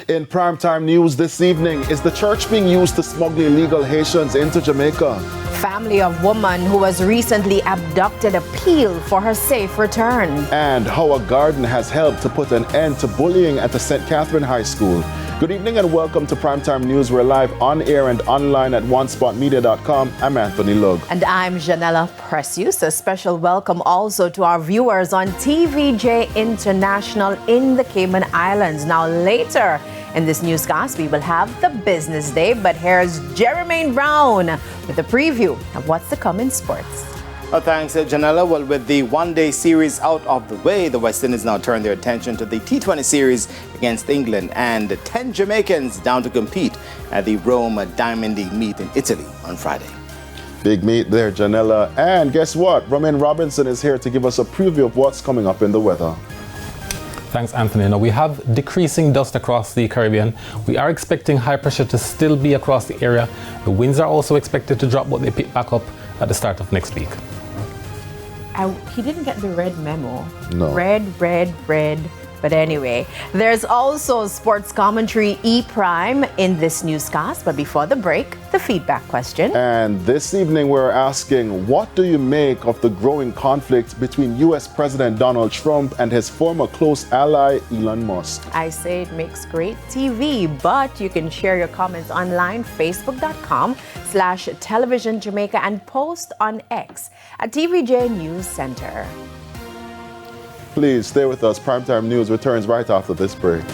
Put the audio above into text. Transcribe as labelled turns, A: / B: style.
A: In primetime news this evening, is the church being used to smuggle illegal Haitians into Jamaica?
B: Family of woman who was recently abducted appeal for her safe return.
A: And how a garden has helped to put an end to bullying at the St. Catherine High School. Good evening and welcome to Primetime News. We're live on air and online at onespotmedia.com. I'm Anthony Lug.
B: And I'm Janella Precious. A special welcome also to our viewers on TVJ International in the Cayman Islands. Now later in this newscast, we will have the business day, but here's Jermaine Brown with a preview of what's to come in sports.
C: Thanks, Janella. Well, with the one-day series out of the way, the West Indies now turn their attention to the T20 series against England, and 10 Jamaicans down to compete at the Rome Diamond League meet in Italy on Friday.
A: Big meet there, Janella. And guess what? Romain Robinson is here to give us a preview of what's coming up in the weather.
D: Thanks, Anthony. Now, we have decreasing dust across the Caribbean. We are expecting high pressure to still be across the area. The winds are also expected to drop, but they pick back up at the start of next week.
B: He didn't get the red memo.
A: No.
B: Red. But anyway, there's also sports commentary E-Prime in this newscast. But before the break, the feedback question.
A: And this evening we're asking, what do you make of the growing conflict between U.S. President Donald Trump and his former close ally, Elon Musk?
B: I say it makes great TV, but you can share your comments online, facebook.com/television Jamaica, and post on X at TVJ News Center.
A: Please stay with us. Primetime News returns right after this break.